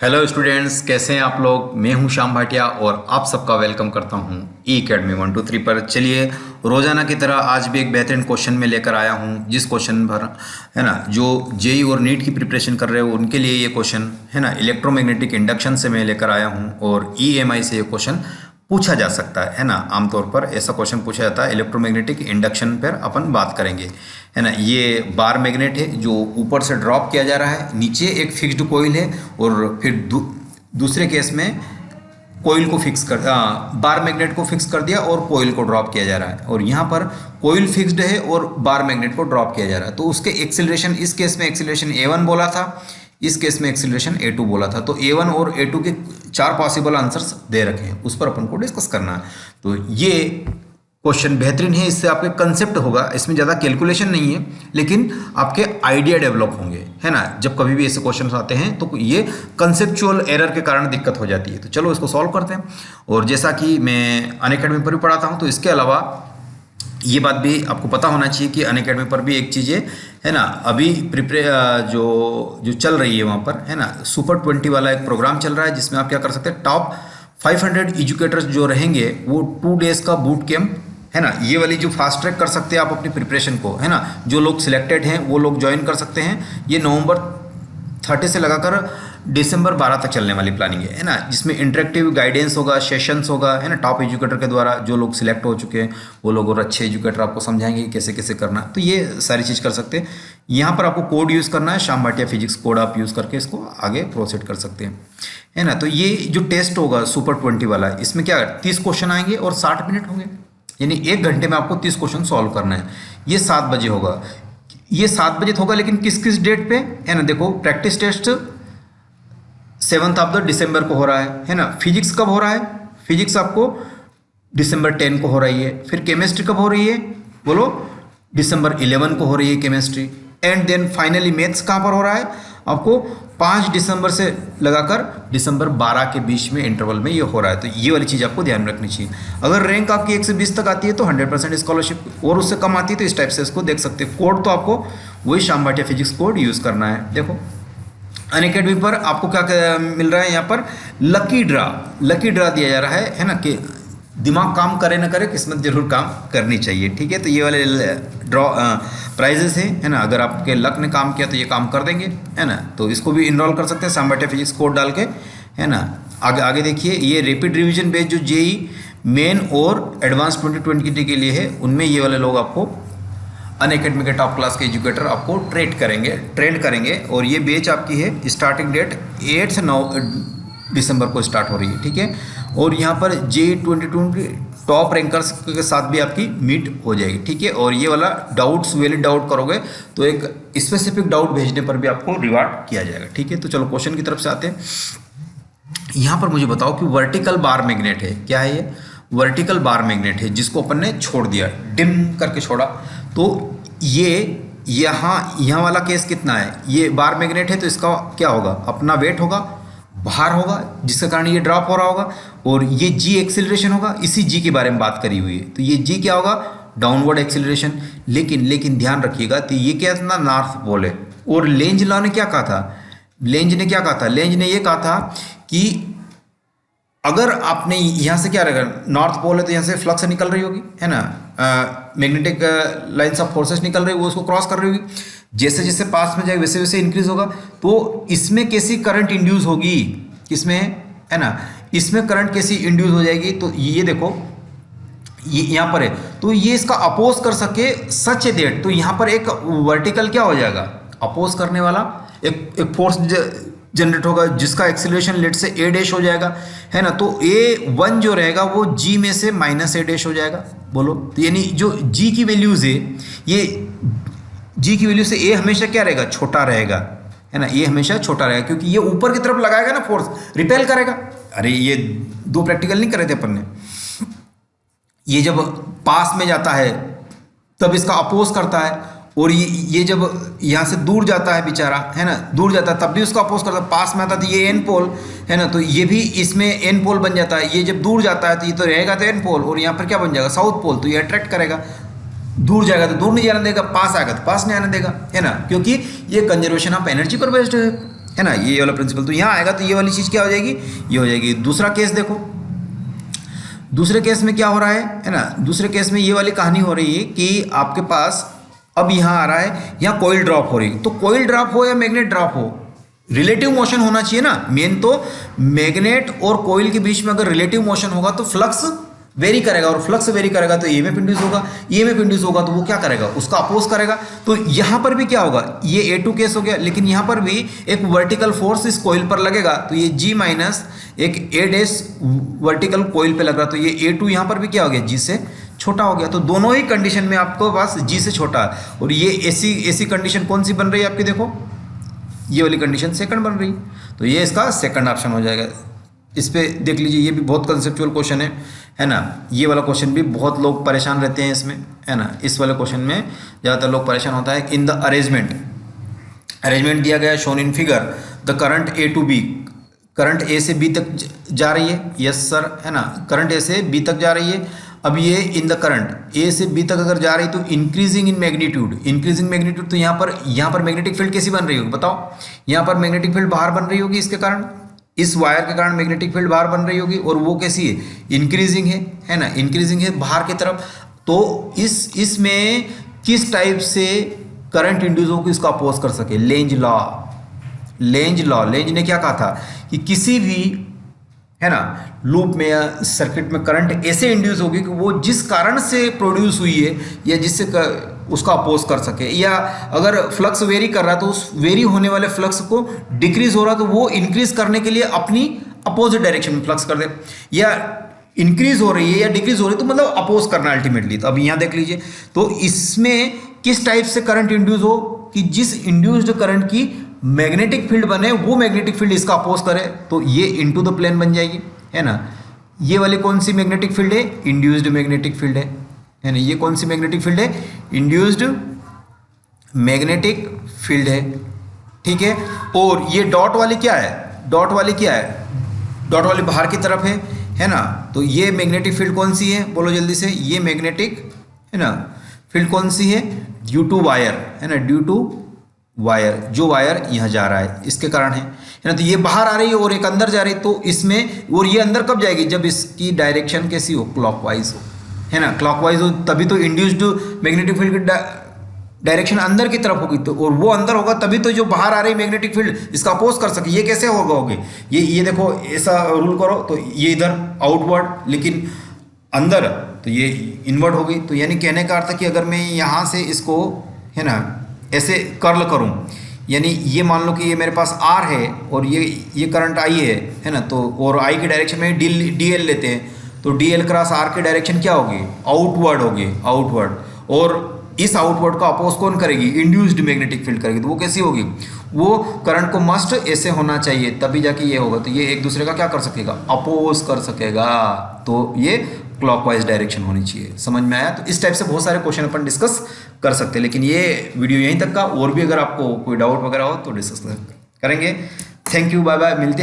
Hello students, कैसे हैं आप लोग। मैं हूं श्याम भाटिया और आप सबका वेलकम करता हूं ई अकेडमी 123 पर। चलिए, रोजाना की तरह आज भी एक बेहतरीन क्वेश्चन में लेकर आया हूं, जिस क्वेश्चन पर है ना, जो जेई और नीट की प्रिपरेशन कर रहे हो उनके लिए ये क्वेश्चन है ना, इलेक्ट्रोमैग्नेटिक इंडक्शन से मैं लेकर आया हूं और ईएमआई से ये क्वेश्चन पूछा जा सकता है ना। आमतौर पर ऐसा क्वेश्चन पूछा जाता है। इलेक्ट्रोमैग्नेटिक इंडक्शन पर अपन बात करेंगे, है ना। ये बार मैग्नेट है जो ऊपर से ड्रॉप किया जा रहा है, नीचे एक फिक्स्ड कोइल है और फिर दूसरे केस में कोइल को फिक्स कर बार मैग्नेट को फिक्स कर दिया और कोइल को ड्रॉप किया जा रहा है। और यहाँ पर कोइल फिक्स्ड है और बार मैग्नेट को ड्रॉप किया जा रहा है। तो उसके एक्सीलरेशन, इस केस में एक्सीलरेशन A1 बोला था, इस केस में एक्सीलरेशन A2 बोला था। तो A1 और A2 के 4 पॉसिबल आंसर्स दे रखे हैं, उस पर अपन को डिस्कस करना है। तो ये क्वेश्चन बेहतरीन है, इससे आपके कंसेप्ट होगा, इसमें ज़्यादा कैलकुलेशन नहीं है लेकिन आपके आइडिया डेवलप होंगे, है ना। जब कभी भी ऐसे क्वेश्चन आते हैं तो ये कंसेप्चुअल एरर के कारण दिक्कत हो जाती है। तो चलो इसको सॉल्व करते हैं। और जैसा कि मैं अनअकैडमी पर भी पढ़ाता हूँ, तो इसके अलावा ये बात भी आपको पता होना चाहिए कि अनअकैडमी पर भी एक चीज़ है ना, अभी जो चल रही है वहाँ पर, है ना, सुपर 20 वाला एक प्रोग्राम चल रहा है जिसमें आप क्या कर सकते हैं, टॉप 500 एजुकेटर्स जो रहेंगे वो 2 डेज का बूट कैंप, है ना, ये वाली जो फास्ट ट्रैक कर सकते हैं आप अपनी प्रिपरेशन को, है ना। जो लोग सिलेक्टेड हैं वो लोग ज्वाइन कर सकते हैं। ये नवंबर 30 से लगाकर दिसंबर 12 तक चलने वाली प्लानिंग है ना, जिसमें इंटरेक्टिव गाइडेंस होगा, सेशंस होगा, है ना, टॉप एजुकेटर के द्वारा। जो लोग सिलेक्ट हो चुके हैं वो लोग और अच्छे एजुकेटर आपको समझाएंगे कि कैसे कैसे करना। तो ये सारी चीज़ कर सकते हैं। यहाँ पर आपको कोड यूज़ करना है, श्याम भाटिया फिजिक्स कोड आप यूज़ करके इसको आगे प्रोसीड कर सकते हैं, है ना। तो ये जो टेस्ट होगा सुपर 20 वाला, इसमें क्या 30 क्वेश्चन आएंगे और 60 मिनट होंगे, यानी 1 घंटे में आपको 30 क्वेश्चन सॉल्व करना है। ये 7 बजे होगा, ये 7 बजे होगा, लेकिन किस किस डेट पे, है ना। देखो, प्रैक्टिस टेस्ट 7 दिसंबर को हो रहा है ना। फिजिक्स कब हो रहा है? फिजिक्स आपको दिसंबर 10 को हो रही है। फिर केमिस्ट्री कब हो रही है? बोलो, दिसंबर 11 को हो रही है chemistry. And then finally maths कहाँ पर हो रहा है? आपको 5 दिसंबर से लगाकर दिसंबर 12 के बीच में इंटरवल में ये हो रहा है। तो ये वाली चीज़ आपको ध्यान रखनी चाहिए। अगर रैंक आपकी 1 से 20 तक आती है तो 100% स्कॉलरशिप, और उससे कम आती है तो इस टाइप से इसको देख सकते हैं। कोड तो आपको वही Shyam Bhatia physics code use करना है। देखो, अनअकैडमी पर आपको क्या मिल रहा है, यहाँ पर लकी ड्रा दिया जा रहा है ना, कि दिमाग काम करे ना करे, किस्मत जरूर काम करनी चाहिए, ठीक है। तो ये वाले ड्रॉ प्राइजेस हैं, है ना। अगर आपके लक ने काम किया तो ये काम कर देंगे, है ना। तो इसको भी इनरोल कर सकते हैं श्याम भाटिया फिजिक्स कोड डाल के, है ना। आगे देखिए, ये रैपिड रिवीजन बेस्ड जो जेई मेन और एडवांस 2020 के लिए है, उनमें ये वाले लोग आपको अनअकैडमी के टॉप क्लास के एजुकेटर आपको ट्रेंड करेंगे। और ये बैच आपकी है, स्टार्टिंग डेट 8 से 9 दिसंबर को स्टार्ट हो रही है, ठीक है। और यहाँ पर जेई 2020 टॉप रैंकर्स के साथ भी आपकी मीट हो जाएगी, ठीक है। और ये वाला डाउट्स, वैलिड डाउट करोगे तो एक स्पेसिफिक डाउट भेजने पर भी आपको रिवार्ड किया जाएगा, ठीक है। तो चलो क्वेश्चन की तरफ से आते हैं। यहाँ पर मुझे बताओ कि वर्टिकल बार मैग्नेट है, क्या है ये? वर्टिकल बार मैग्नेट है, जिसको अपन ने छोड़ दिया, डिम करके छोड़ा। तो ये यहाँ वाला केस कितना है? ये बार मैग्नेट है तो इसका क्या होगा? अपना वेट होगा, भार होगा, जिसके कारण ये ड्रॉप हो रहा होगा। और ये जी एक्सेलरेशन होगा, इसी जी के बारे में बात करी हुई है। तो ये जी क्या होगा? Downward acceleration. लेकिन ध्यान रखिएगा, तो ये क्या था? नॉर्थ पोल है। और लेंज लॉ ने क्या कहा था? लेंज ने ये कहा था कि अगर आपने यहाँ से क्या रहेगा, नॉर्थ पोल है तो यहाँ से फ्लक्स निकल रही होगी, है ना, मैग्नेटिक लाइन्स ऑफ फोर्सेस निकल रही है, वो उसको क्रॉस कर रही होगी। जैसे जैसे पास में जाएगा वैसे वैसे इंक्रीज होगा। तो इसमें कैसी करंट इंड्यूस होगी? किसमें, है ना, इसमें करंट कैसी इंड्यूस हो जाएगी? तो ये देखो, ये यहाँ पर है, तो ये इसका अपोज कर सके सच ए दैट। तो यहाँ पर एक वर्टिकल क्या हो जाएगा? अपोज करने वाला एक फोर्स जनरेट होगा, जिसका एक्सीलरेशन लेट से a डैश हो जाएगा, है ना। तो a1 जो रहेगा वो g में से -a डैश हो जाएगा। बोलो, तो यानी जो g की वैल्यूज है, ये g की वैल्यू से a हमेशा क्या रहेगा? छोटा रहेगा, है ना। a हमेशा छोटा रहेगा क्योंकि ये ऊपर की तरफ लगाएगा ना फोर्स, रिपेल करेगा। अरे ये 2 प्रैक्टिकल नहीं करे थे अपन ने। ये जब पास में जाता है तब इसका अपोज करता है, और ये जब यहाँ से दूर जाता है बेचारा, है ना, दूर जाता है तब भी उसका अपोज करता है। पास में आता है तो ये एन पोल, है ना, तो ये भी इसमें एन पोल बन जाता है। ये जब दूर जाता है तो ये तो रहेगा तो एन पोल, और यहाँ पर क्या बन जाएगा? South pole. तो ये अट्रैक्ट करेगा, दूर जाएगा तो दूर नहीं जाने देगा, पास आएगा तो पास नहीं आने देगा, है ना, क्योंकि ये कंजर्वेशन ऑफ एनर्जी पर बेस्ड है। है ना, ये वाला प्रिंसिपल। तो यहाँ आएगा तो ये वाली चीज़ क्या हो जाएगी, ये हो जाएगी। दूसरा केस देखो, दूसरे केस में क्या हो रहा है ना, दूसरे केस में ये वाली कहानी हो रही है कि आपके पास अब यहाँ आ रहा है, यहाँ कोयल ड्रॉप हो रही है। तो कोयल ड्रॉप हो या मैग्नेट ड्रॉप हो, रिलेटिव मोशन होना चाहिए ना। मेन तो मैग्नेट और कोयल के बीच में अगर रिलेटिव मोशन होगा तो फ्लक्स वेरी करेगा, और फ्लक्स वेरी करेगा तो ईएमएफ इंड्यूस होगा, ईएमएफ इंड्यूस होगा तो वो क्या करेगा, उसका अपोज करेगा। तो यहाँ पर भी क्या होगा, ये A2 केस हो गया, लेकिन यहाँ पर भी एक वर्टिकल फोर्स इस कोयल पर लगेगा, तो ये G माइनस एक A डैश वर्टिकल कोयल पे लग रहा, तो ये A2 यहाँ पर भी क्या हो गया, G से छोटा हो गया। तो दोनों ही कंडीशन में आपको पास G से छोटा है। और ये ऐसी कंडीशन कौन सी बन रही है आपकी, देखो ये वाली कंडीशन सेकंड बन रही है, तो ये इसका सेकंड ऑप्शन हो जाएगा। इस पे देख लीजिए, ये भी बहुत कंसेप्चुअल क्वेश्चन है ना। ये वाला क्वेश्चन भी बहुत लोग परेशान रहते हैं इसमें, है ना। इस वाले क्वेश्चन में ज़्यादातर लोग परेशान होता है। इन द अरेंजमेंट दिया गया shown in figure, the current A to B, current A से B तक जा रही है, यस सर, है ना, करंट A से B तक जा रही है। अब ये इन द करंट A से B तक अगर जा रही तो increasing in magnitude, increasing magnitude, तो यहाँ पर मैग्नेटिक फील्ड कैसी बन रही होगी बताओ, यहाँ पर मैग्नेटिक फील्ड बाहर बन रही होगी, इसके कारण, इस वायर के कारण मैग्नेटिक फील्ड बाहर बन रही होगी, और वो कैसी है, इंक्रीजिंग है ना, इंक्रीजिंग है बाहर की तरफ। तो इसमें किस टाइप से करंट इंड्यूस हो, इसको अपोज कर सके, लेंज लॉ ने क्या कहा था कि किसी भी, है ना, लूप में या सर्किट में करंट ऐसे इंड्यूस होगी कि वो जिस कारण से प्रोड्यूस हुई है या जिससे उसका अपोज कर सके, या अगर फ्लक्स वेरी कर रहा है तो उस वेरी होने वाले फ्लक्स को डिक्रीज हो रहा तो वो इंक्रीज करने के लिए अपनी अपोजिट डायरेक्शन में फ्लक्स कर दे, या इंक्रीज हो रही है या डिक्रीज हो रही है तो मतलब अपोज करना अल्टीमेटली। तो अब यहाँ देख लीजिए, तो इसमें किस टाइप से करंट इंड्यूस हो कि जिस इंड्यूस्ड करंट की मैग्नेटिक फील्ड बने वो मैग्नेटिक फील्ड इसका अपोज करे, तो ये इनटू द प्लेन बन जाएगी, है ना। ये वाली कौन सी मैग्नेटिक फील्ड है, इंड्यूस्ड मैग्नेटिक फील्ड है ना। ये कौन सी मैग्नेटिक फील्ड है, इंड्यूस्ड मैग्नेटिक फील्ड है, ठीक है। और ये डॉट वाली क्या है, डॉट वाली बाहर की तरफ है ना। तो ये मैग्नेटिक फील्ड कौन सी है, बोलो जल्दी से, ये मैग्नेटिक, है ना, फील्ड कौन सी है, ड्यू टू वायर, है ना, ड्यू टू वायर, जो वायर यहाँ जा रहा है इसके कारण है ना। तो ये बाहर आ रही है और एक अंदर जा रही है, तो इसमें, और ये अंदर कब जाएगी, जब इसकी डायरेक्शन कैसी हो, क्लॉकवाइज हो, है ना, क्लॉकवाइज हो, तभी तो इंड्यूस्ड मैग्नेटिक फील्ड की डायरेक्शन अंदर की तरफ होगी, तो और वो अंदर होगा तभी तो जो बाहर आ रही मैग्नेटिक फील्ड इसका अपोज कर सके। ये कैसे होगा, ये देखो ऐसा रूल करो तो ये इधर आउटवर्ड, लेकिन अंदर तो ये इनवर्ड होगी। तो यानी कहने का अर्थ कि अगर मैं यहाँ से इसको, है ना, ऐसे कर्ल करूं, यानी ये मान लो कि ये मेरे पास R है और ये करंट I है ना, तो और I की डायरेक्शन में DL लेते हैं, तो DL क्रॉस R की डायरेक्शन क्या होगी, आउटवर्ड होगी, आउटवर्ड। और इस आउटवर्ड का अपोज कौन करेगी, इंड्यूस्ड मैग्नेटिक फील्ड करेगी। तो वो कैसी होगी, वो करंट को मस्ट ऐसे होना चाहिए तभी जाके ये होगा, तो ये एक दूसरे का क्या कर सकेगा, अपोज कर सकेगा। तो ये क्लॉकवाइज डायरेक्शन होनी चाहिए। समझ में आया। तो इस टाइप से बहुत सारे क्वेश्चन अपन डिस्कस कर सकते हैं, लेकिन ये वीडियो यहीं तक का, और भी अगर आपको कोई डाउट वगैरह हो तो डिस्कस करेंगे। थैंक यू, बाय बाय, मिलते हैं।